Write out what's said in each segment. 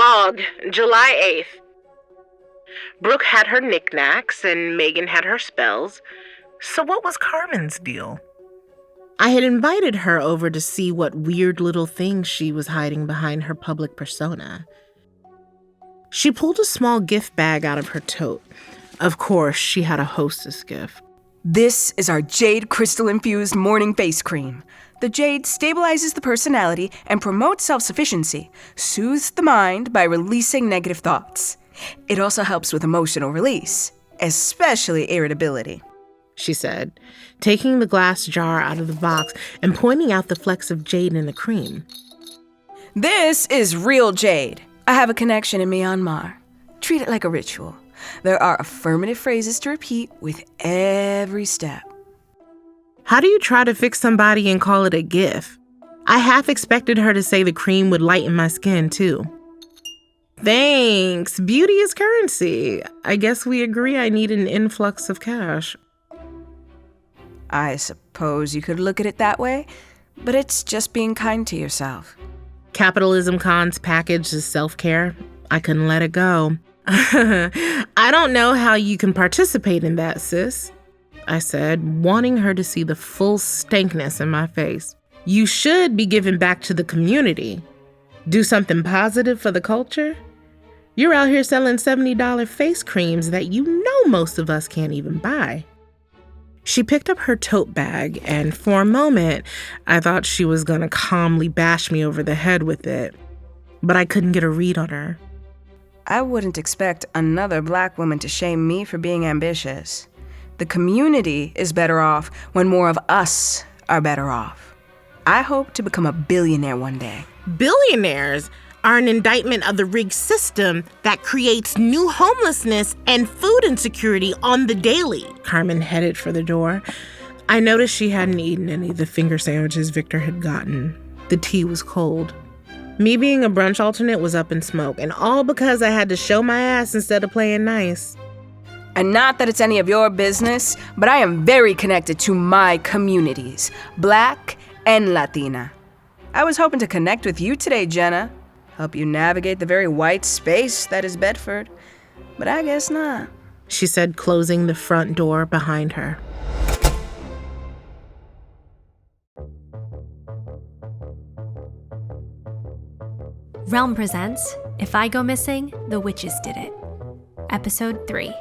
Log, July 8th. Brooke had her knickknacks and Megan had her spells. So what was Carmen's deal? I had invited her over to see what weird little things she was hiding behind her public persona. She pulled a small gift bag out of her tote. Of course, she had a hostess gift. This is our jade crystal-infused morning face cream. The jade stabilizes the personality and promotes self-sufficiency, soothes the mind by releasing negative thoughts. It also helps with emotional release, especially irritability, she said, taking the glass jar out of the box and pointing out the flecks of jade in the cream. This is real jade. I have a connection in Myanmar. Treat it like a ritual. There are affirmative phrases to repeat with every step. How do you try to fix somebody and call it a gift? I half expected her to say the cream would lighten my skin, too. Thanks. Beauty is currency. I guess we agree I need an influx of cash. I suppose you could look at it that way, but it's just being kind to yourself. Capitalism Con's package is self-care. I couldn't let it go. I don't know how you can participate in that, sis, I said, wanting her to see the full stankness in my face. You should be giving back to the community. Do something positive for the culture. You're out here selling $70 face creams that you know most of us can't even buy. She picked up her tote bag, and for a moment, I thought she was going to calmly bash me over the head with it. But I couldn't get a read on her. I wouldn't expect another black woman to shame me for being ambitious. The community is better off when more of us are better off. I hope to become a billionaire one day. Billionaires are an indictment of the rigged system that creates new homelessness and food insecurity on the daily. Carmen headed for the door. I noticed she hadn't eaten any of the finger sandwiches Victor had gotten. The tea was cold. Me being a brunch alternate was up in smoke, and all because I had to show my ass instead of playing nice. And not that it's any of your business, but I am very connected to my communities, Black and Latina. I was hoping to connect with you today, Jenna. Help you navigate the very white space that is Bedford. But I guess not, she said, closing the front door behind her. Realm presents If I Go Missing, The Witches Did It. Episode 3.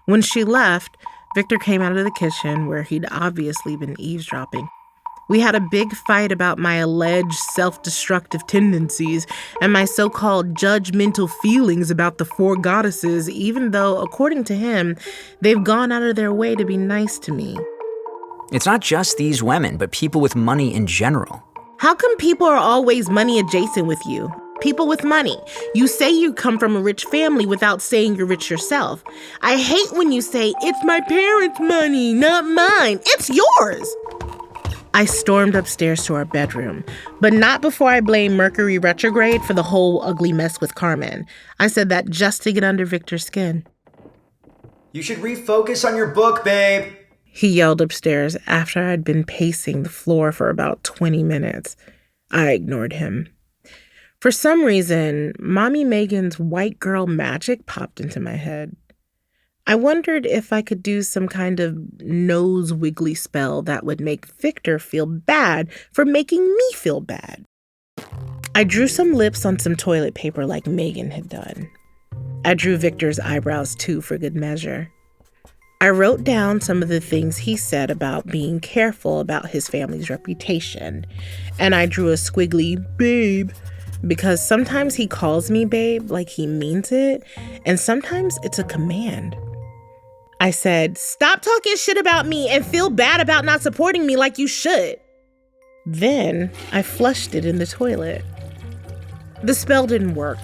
When she left, Victor came out of the kitchen where he'd obviously been eavesdropping. We had a big fight about my alleged self-destructive tendencies and my so-called judgmental feelings about the 4 goddesses, even though, according to him, they've gone out of their way to be nice to me. It's not just these women, but people with money in general. How come people are always money adjacent with you? People with money. You say you come from a rich family without saying you're rich yourself. I hate when you say, it's my parents' money, not mine. It's yours. I stormed upstairs to our bedroom, but not before I blamed Mercury retrograde for the whole ugly mess with Carmen. I said that just to get under Victor's skin. You should refocus on your book, babe. He yelled upstairs after I'd been pacing the floor for about 20 minutes. I ignored him. For some reason, Mommy Megan's white girl magic popped into my head. I wondered if I could do some kind of nose wiggly spell that would make Victor feel bad for making me feel bad. I drew some lips on some toilet paper like Megan had done. I drew Victor's eyebrows too for good measure. I wrote down some of the things he said about being careful about his family's reputation, and I drew a squiggly babe because sometimes he calls me babe like he means it, and sometimes it's a command. I said, stop talking shit about me and feel bad about not supporting me like you should. Then I flushed it in the toilet. The spell didn't work.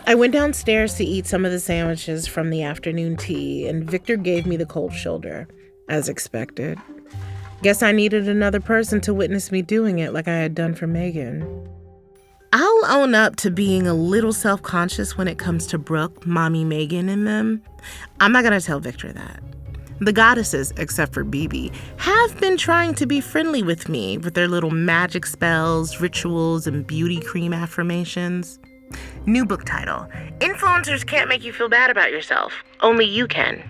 I went downstairs to eat some of the sandwiches from the afternoon tea, and Victor gave me the cold shoulder, as expected. Guess I needed another person to witness me doing it like I had done for Megan. I'll own up to being a little self-conscious when it comes to Brooke, Mommy Megan, and them. I'm not going to tell Victor that. The goddesses, except for Bibi, have been trying to be friendly with me with their little magic spells, rituals, and beauty cream affirmations. New book title: Influencers can't make you feel bad about yourself. Only you can.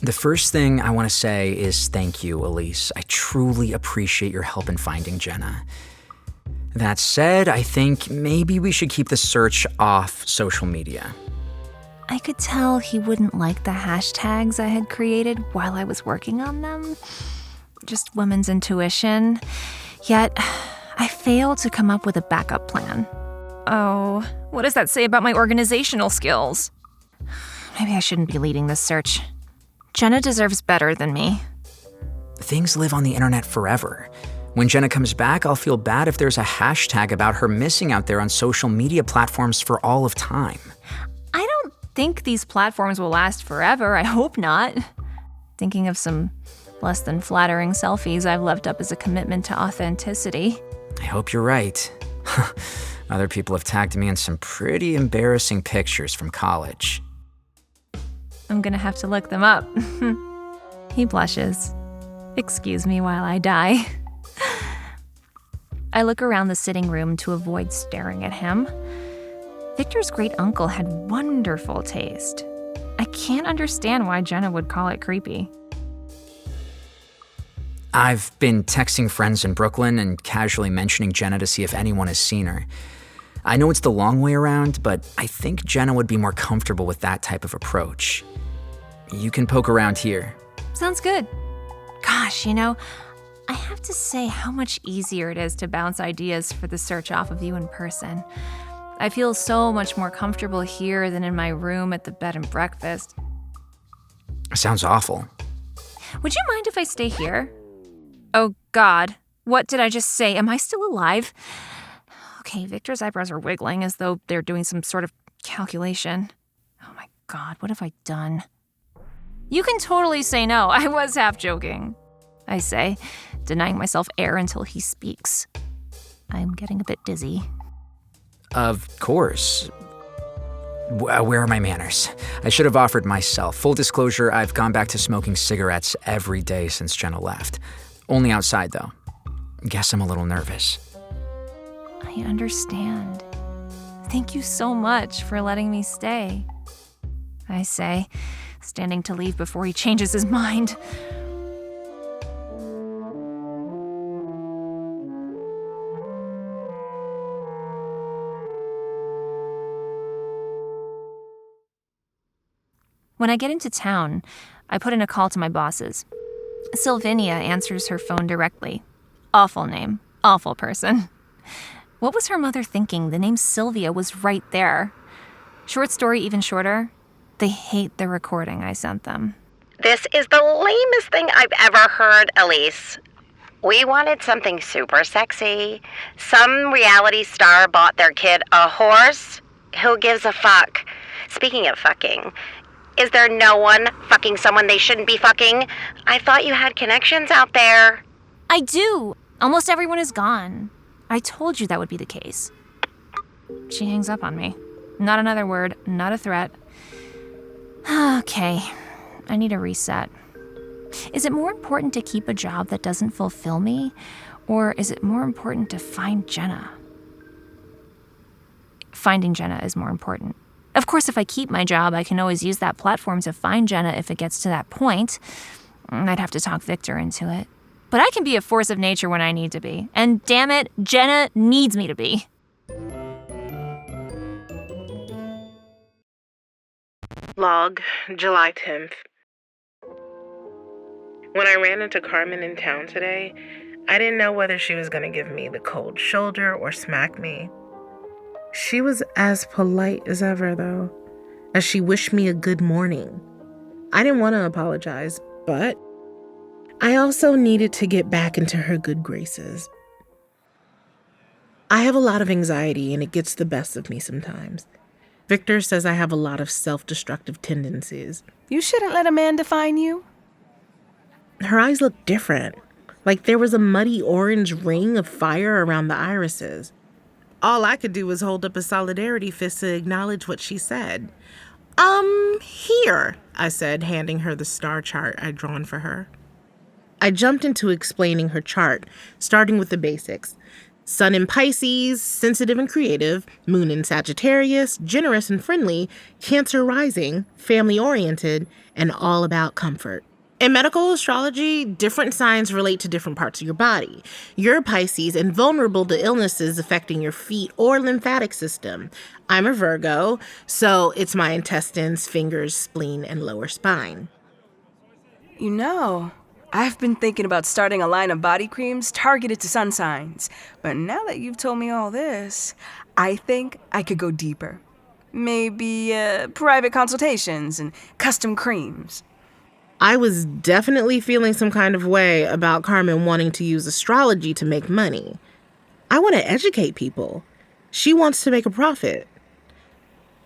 The first thing I want to say is thank you, Elise. I truly appreciate your help in finding Jenna. That said, I think maybe we should keep the search off social media. I could tell he wouldn't like the hashtags I had created while I was working on them. Just women's intuition. Yet, I failed to come up with a backup plan. Oh, what does that say about my organizational skills? Maybe I shouldn't be leading this search. Jenna deserves better than me. Things live on the internet forever. When Jenna comes back, I'll feel bad if there's a hashtag about her missing out there on social media platforms for all of time. I don't think these platforms will last forever. I hope not. Thinking of some less than flattering selfies I've left up as a commitment to authenticity. I hope you're right. Other people have tagged me in some pretty embarrassing pictures from college. I'm gonna have to look them up. He blushes. Excuse me while I die. I look around the sitting room to avoid staring at him. Victor's great-uncle had wonderful taste. I can't understand why Jenna would call it creepy. I've been texting friends in Brooklyn and casually mentioning Jenna to see if anyone has seen her. I know it's the long way around, but I think Jenna would be more comfortable with that type of approach. You can poke around here. Sounds good. Gosh, I have to say how much easier it is to bounce ideas for the search off of you in person. I feel so much more comfortable here than in my room at the bed and breakfast. Sounds awful. Would you mind if I stay here? Oh, God. What did I just say? Am I still alive? Okay, Victor's eyebrows are wiggling as though they're doing some sort of calculation. Oh my God, what have I done? You can totally say no. I was half joking, I say, denying myself air until he speaks. I'm getting a bit dizzy. Of course. Where are my manners? I should have offered myself. Full disclosure, I've gone back to smoking cigarettes every day since Jenna left. Only outside, though. Guess I'm a little nervous. I understand. Thank you so much for letting me stay, I say, standing to leave before he changes his mind. When I get into town, I put in a call to my bosses. Sylvinia answers her phone directly. Awful name, awful person. What was her mother thinking? The name Sylvia was right there. Short story even shorter. They hate the recording I sent them. This is the lamest thing I've ever heard, Elise. We wanted something super sexy. Some reality star bought their kid a horse. Who gives a fuck? Speaking of fucking, is there no one fucking someone they shouldn't be fucking? I thought you had connections out there. I do. Almost everyone is gone. I told you that would be the case. She hangs up on me. Not another word, not a threat. Okay, I need a reset. Is it more important to keep a job that doesn't fulfill me, or is it more important to find Jenna? Finding Jenna is more important. Of course, if I keep my job, I can always use that platform to find Jenna if it gets to that point. I'd have to talk Victor into it. But I can be a force of nature when I need to be. And damn it, Jenna needs me to be. Log, July 10th. When I ran into Carmen in town today, I didn't know whether she was going to give me the cold shoulder or smack me. She was as polite as ever, though, as she wished me a good morning. I didn't want to apologize, but I also needed to get back into her good graces. I have a lot of anxiety, and it gets the best of me sometimes. Victor says I have a lot of self-destructive tendencies. You shouldn't let a man define you. Her eyes look different, like there was a muddy orange ring of fire around the irises. All I could do was hold up a solidarity fist to acknowledge what she said. Here, I said, handing her the star chart I'd drawn for her. I jumped into explaining her chart, starting with the basics. Sun in Pisces, sensitive and creative, Moon in Sagittarius, generous and friendly, Cancer rising, family-oriented, and all about comfort. In medical astrology, different signs relate to different parts of your body. You're Pisces and vulnerable to illnesses affecting your feet or lymphatic system. I'm a Virgo, so it's my intestines, fingers, spleen, and lower spine. You know, I've been thinking about starting a line of body creams targeted to sun signs. But now that you've told me all this, I think I could go deeper. Maybe private consultations and custom creams. I was definitely feeling some kind of way about Carmen wanting to use astrology to make money. I want to educate people. She wants to make a profit.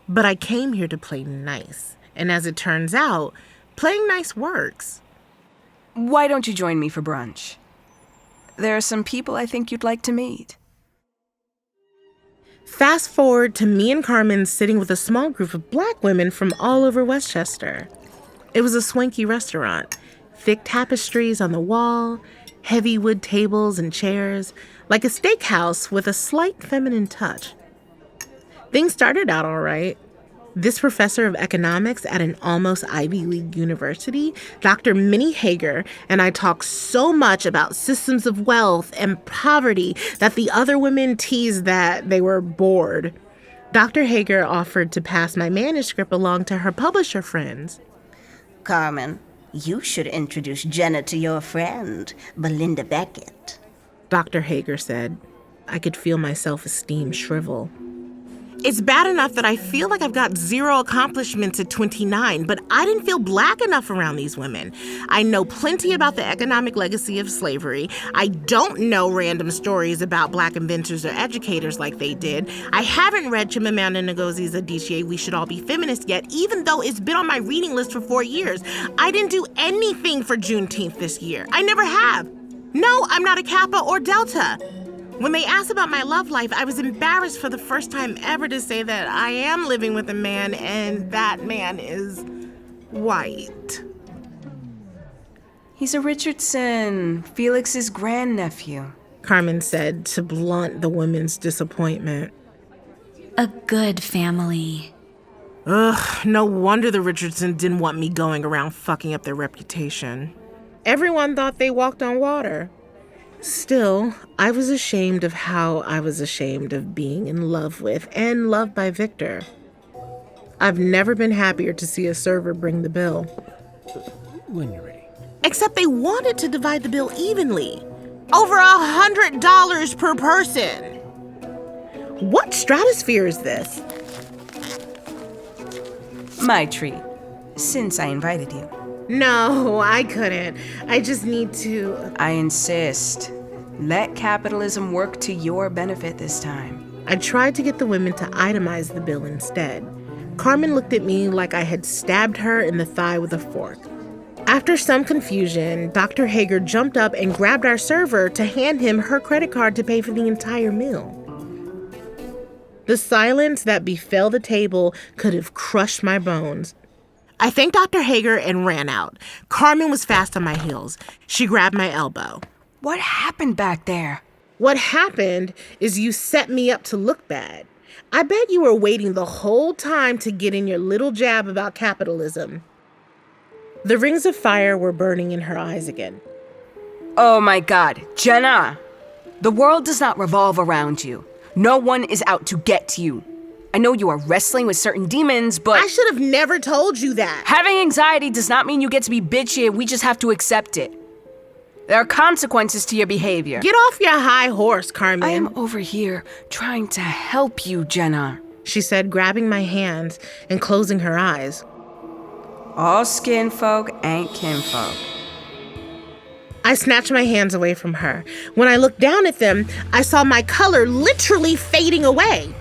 But I came here to play nice. And as it turns out, playing nice works. Why don't you join me for brunch? There are some people I think you'd like to meet. Fast forward to me and Carmen sitting with a small group of Black women from all over Westchester. It was a swanky restaurant, thick tapestries on the wall, heavy wood tables and chairs, like a steakhouse with a slight feminine touch. Things started out all right. This professor of economics at an almost Ivy League university, Dr. Minnie Hager, and I talked so much about systems of wealth and poverty that the other women teased that they were bored. Dr. Hager offered to pass my manuscript along to her publisher friends. Carmen, you should introduce Jenna to your friend, Belinda Beckett. Dr. Hager said. I could feel my self-esteem shrivel. It's bad enough that I feel like I've got 0 accomplishments at 29, but I didn't feel Black enough around these women. I know plenty about the economic legacy of slavery. I don't know random stories about Black inventors or educators like they did. I haven't read Chimamanda Ngozi's Adichie, We Should All Be Feminists yet, even though it's been on my reading list for 4 years. I didn't do anything for Juneteenth this year. I never have. No, I'm not a Kappa or Delta. When they asked about my love life, I was embarrassed for the first time ever to say that I am living with a man and that man is white. He's a Richardson, Felix's grandnephew, Carmen said to blunt the women's disappointment. A good family. Ugh, no wonder the Richardson didn't want me going around fucking up their reputation. Everyone thought they walked on water. Still, I was ashamed of how I was ashamed of being in love with and loved by Victor. I've never been happier to see a server bring the bill. When you're ready. Except they wanted to divide the bill evenly. Over $100 per person. What stratosphere is this? My treat, since I invited you. No, I couldn't. I just need to... I insist. Let capitalism work to your benefit this time. I tried to get the women to itemize the bill instead. Carmen looked at me like I had stabbed her in the thigh with a fork. After some confusion, Dr. Hager jumped up and grabbed our server to hand him her credit card to pay for the entire meal. The silence that befell the table could have crushed my bones. I thanked Dr. Hager and ran out. Carmen was fast on my heels. She grabbed my elbow. What happened back there? What happened is you set me up to look bad. I bet you were waiting the whole time to get in your little jab about capitalism. The rings of fire were burning in her eyes again. Oh my God, Jenna! The world does not revolve around you. No one is out to get you. I know you are wrestling with certain demons, but... I should have never told you that. Having anxiety does not mean you get to be bitchy and we just have to accept it. There are consequences to your behavior. Get off your high horse, Carmen. I am over here trying to help you, Jenna, she said, grabbing my hands and closing her eyes. All skinfolk ain't kinfolk. I snatched my hands away from her. When I looked down at them, I saw my color literally fading away.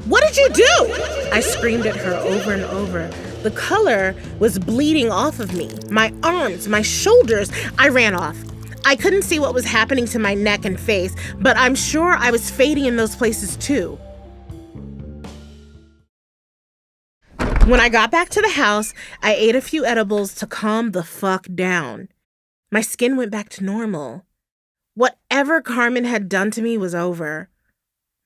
What did you do? I screamed at her over and over. The color was bleeding off of me, my arms, my shoulders. I ran off. I couldn't see what was happening to my neck and face, but I'm sure I was fading in those places too. When I got back to the house, I ate a few edibles to calm the fuck down. My skin went back to normal. Whatever Carmen had done to me was over.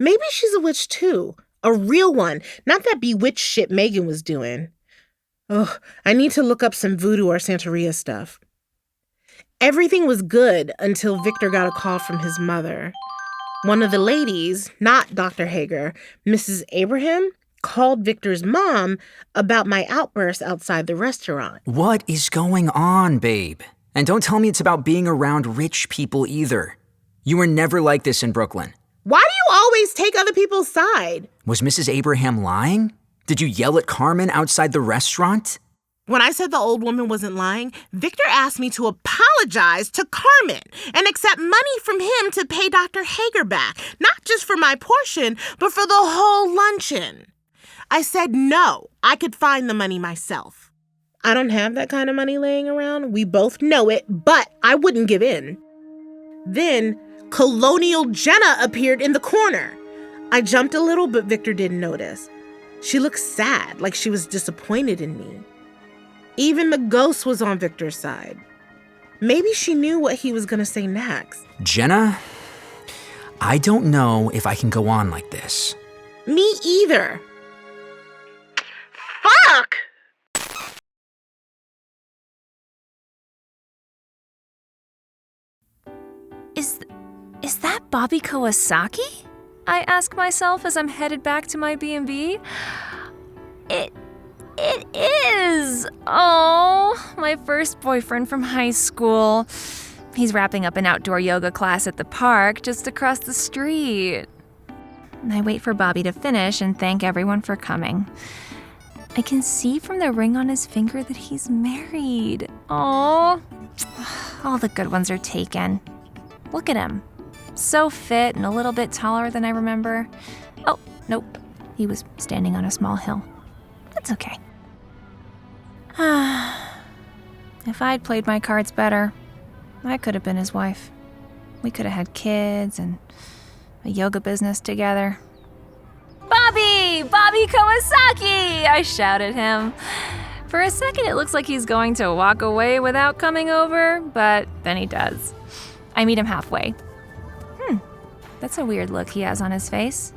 Maybe she's a witch too. A real one, not that bewitched shit Megan was doing. Ugh, I need to look up some voodoo or Santeria stuff. Everything was good until Victor got a call from his mother. One of the ladies, not Dr. Hager, Mrs. Abraham, called Victor's mom about my outburst outside the restaurant. What is going on, babe? And don't tell me it's about being around rich people either. You were never like this in Brooklyn. Why do you always take other people's side? Was Mrs. Abraham lying? Did you yell at Carmen outside the restaurant? When I said the old woman wasn't lying, Victor asked me to apologize to Carmen and accept money from him to pay Dr. Hager back, not just for my portion, but for the whole luncheon. I said no, I could find the money myself. I don't have that kind of money laying around. We both know it, but I wouldn't give in. Then, Colonial Jenna appeared in the corner. I jumped a little, but Victor didn't notice. She looked sad, like she was disappointed in me. Even the ghost was on Victor's side. Maybe she knew what he was going to say next. Jenna, I don't know if I can go on like this. Me either. Fuck! Is that Bobby Kawasaki? I ask myself as I'm headed back to my B&B. It is! Oh, my first boyfriend from high school. He's wrapping up an outdoor yoga class at the park just across the street. I wait for Bobby to finish and thank everyone for coming. I can see from the ring on his finger that he's married. Oh, all the good ones are taken. Look at him. So fit and a little bit taller than I remember. Oh, nope. He was standing on a small hill. That's okay. If I'd played my cards better, I could have been his wife. We could have had kids and a yoga business together. Bobby! Bobby Kawasaki! I shout at him. For a second, it looks like he's going to walk away without coming over, but then he does. I meet him halfway. That's a weird look he has on his face.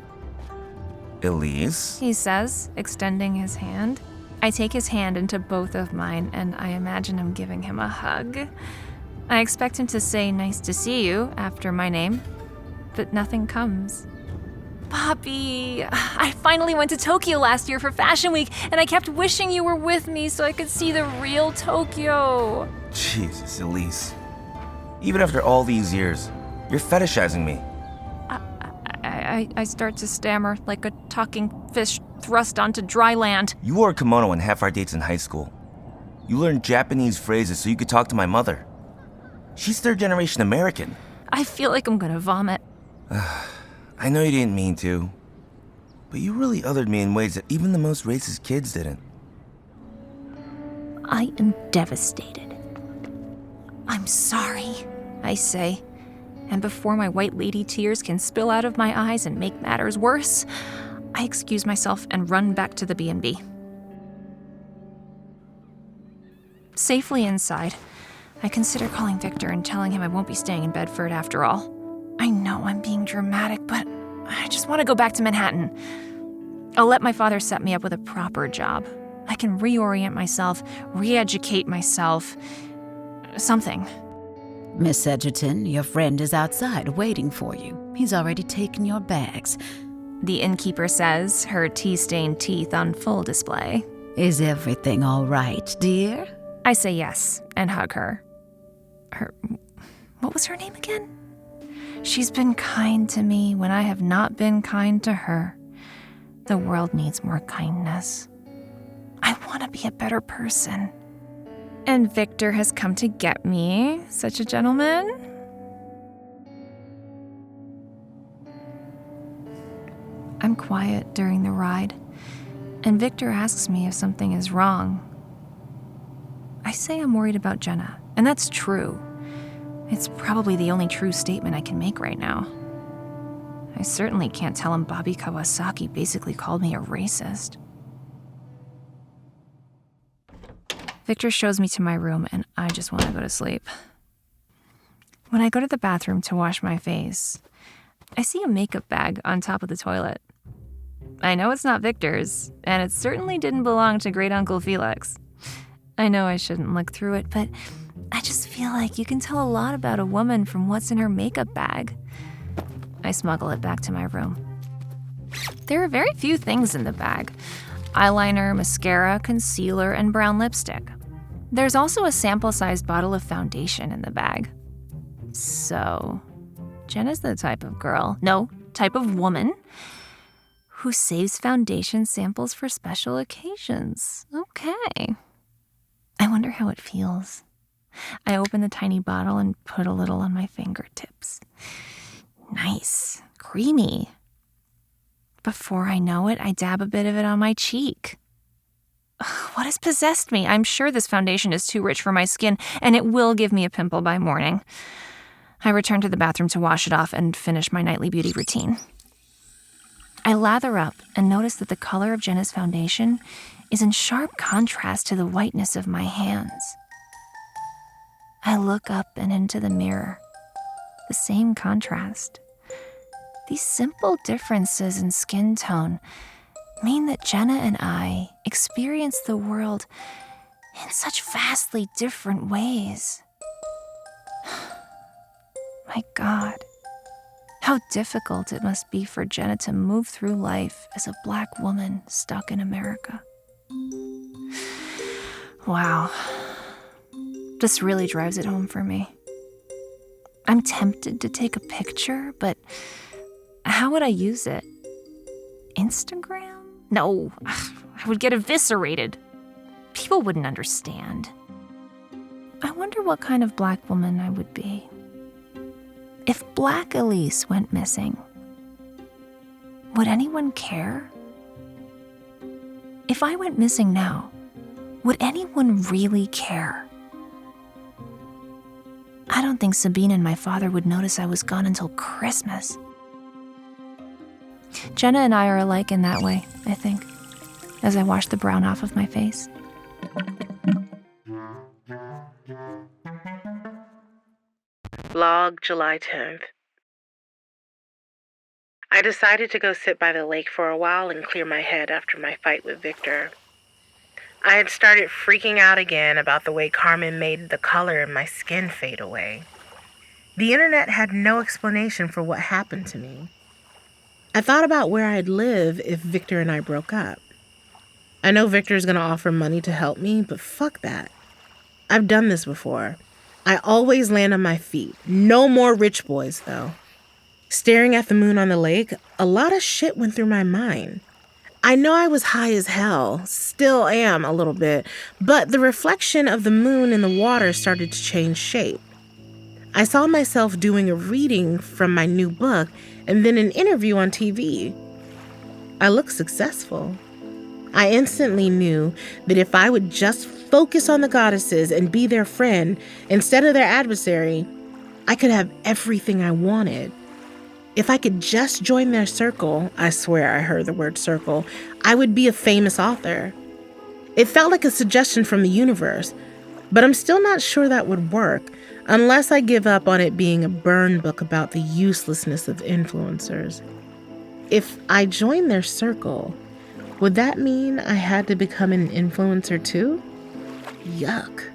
Elise? He says, extending his hand. I take his hand into both of mine, and I imagine him giving him a hug. I expect him to say, "Nice to see you," after my name, but nothing comes. Bobby, I finally went to Tokyo last year for Fashion Week, and I kept wishing you were with me so I could see the real Tokyo. Jesus, Elise. Even after all these years, you're fetishizing me. I start to stammer like a talking fish thrust onto dry land. You wore a kimono on half our dates in high school. You learned Japanese phrases so you could talk to my mother. She's third-generation American. I feel like I'm gonna vomit. I know you didn't mean to, but you really othered me in ways that even the most racist kids didn't. I am devastated. I'm sorry, I say. And before my white lady tears can spill out of my eyes and make matters worse, I excuse myself and run back to the B&B. Safely inside, I consider calling Victor and telling him I won't be staying in Bedford after all. I know I'm being dramatic, but I just want to go back to Manhattan. I'll let my father set me up with a proper job. I can reorient myself, re-educate myself. Something. Miss Edgerton, your friend is outside waiting for you. He's already taken your bags. The innkeeper says, her tea-stained teeth on full display. Is everything all right, dear? I say yes and hug her. What was her name again? She's been kind to me when I have not been kind to her. The world needs more kindness. I want to be a better person. And Victor has come to get me, such a gentleman. I'm quiet during the ride, and Victor asks me if something is wrong. I say I'm worried about Jenna, and that's true. It's probably the only true statement I can make right now. I certainly can't tell him Bobby Kawasaki basically called me a racist. Victor shows me to my room, and I just want to go to sleep. When I go to the bathroom to wash my face, I see a makeup bag on top of the toilet. I know it's not Victor's, and it certainly didn't belong to Great Uncle Felix. I know I shouldn't look through it, but I just feel like you can tell a lot about a woman from what's in her makeup bag. I smuggle it back to my room. There are very few things in the bag: eyeliner, mascara, concealer, and brown lipstick. There's also a sample-sized bottle of foundation in the bag. So, Jenna's the type of woman who saves foundation samples for special occasions. Okay. I wonder how it feels. I open the tiny bottle and put a little on my fingertips. Nice. Creamy. Before I know it, I dab a bit of it on my cheek. What has possessed me? I'm sure this foundation is too rich for my skin, and it will give me a pimple by morning. I return to the bathroom to wash it off and finish my nightly beauty routine. I lather up and notice that the color of Jenna's foundation is in sharp contrast to the whiteness of my hands. I look up and into the mirror. The same contrast. These simple differences in skin tone mean that Jenna and I experience the world in such vastly different ways. My God, how difficult it must be for Jenna to move through life as a Black woman stuck in America. Wow, this really drives it home for me. I'm tempted to take a picture, but how would I use it? Instagram? No, I would get eviscerated. People wouldn't understand. I wonder what kind of Black woman I would be. If Black Elise went missing, would anyone care? If I went missing now, would anyone really care? I don't think Sabine and my father would notice I was gone until Christmas. Jenna and I are alike in that way, I think, as I wash the brown off of my face. Vlog, July 10th. I decided to go sit by the lake for a while and clear my head after my fight with Victor. I had started freaking out again about the way Carmen made the color in my skin fade away. The internet had no explanation for what happened to me. I thought about where I'd live if Victor and I broke up. I know Victor's gonna offer money to help me, but fuck that. I've done this before. I always land on my feet. No more rich boys, though. Staring at the moon on the lake, a lot of shit went through my mind. I know I was high as hell, still am a little bit, but the reflection of the moon in the water started to change shape. I saw myself doing a reading from my new book and then an interview on TV. I looked successful. I instantly knew that if I would just focus on the goddesses and be their friend instead of their adversary, I could have everything I wanted. If I could just join their circle, I swear I heard the word circle, I would be a famous author. It felt like a suggestion from the universe, but I'm still not sure that would work unless I give up on it being a burn book about the uselessness of influencers. If I joined their circle, would that mean I had to become an influencer too? Yuck.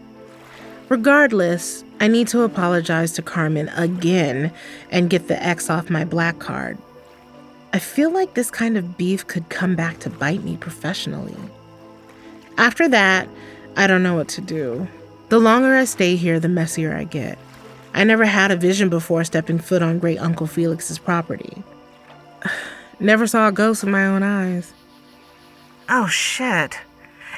Regardless, I need to apologize to Carmen again and get the X off my black card. I feel like this kind of beef could come back to bite me professionally. After that, I don't know what to do. The longer I stay here, the messier I get. I never had a vision before stepping foot on Great Uncle Felix's property. Never saw a ghost with my own eyes. Oh shit.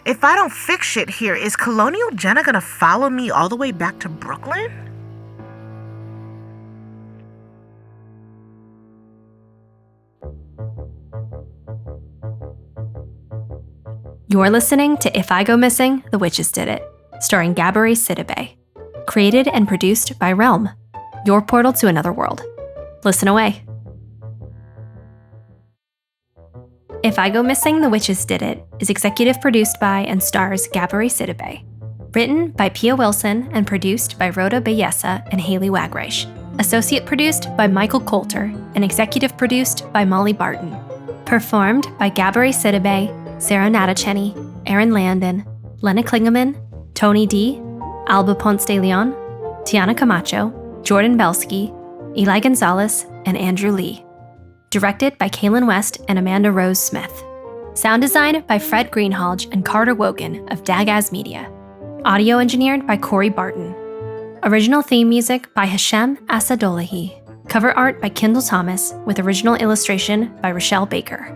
If I don't fix shit here, is Colonial Jenna gonna follow me all the way back to Brooklyn? You're listening to If I Go Missing, The Witches Did It, starring Gabourey Sidibe. Created and produced by Realm. your portal to another world. Listen away. If I Go Missing, The Witches Did It is executive produced by and stars Gabourey Sidibe. Written by Pia Wilson and produced by Rhoda Bayessa and Haley Wagreich. Associate produced by Michael Coulter and executive produced by Molly Barton. Performed by Gabourey Sidibe, Sarah Natacheni, Aaron Landon, Lena Klingeman, Tony D., Alba Ponce de Leon, Tiana Camacho, Jordan Belsky, Eli Gonzalez, and Andrew Lee. Directed by Kaylin West and Amanda Rose Smith. Sound design by Fred Greenhalgh and Carter Wogan of Dagaz Media. Audio engineered by Corey Barton. Original theme music by Hashem Asadolahi. Cover art by Kendall Thomas with original illustration by Rochelle Baker.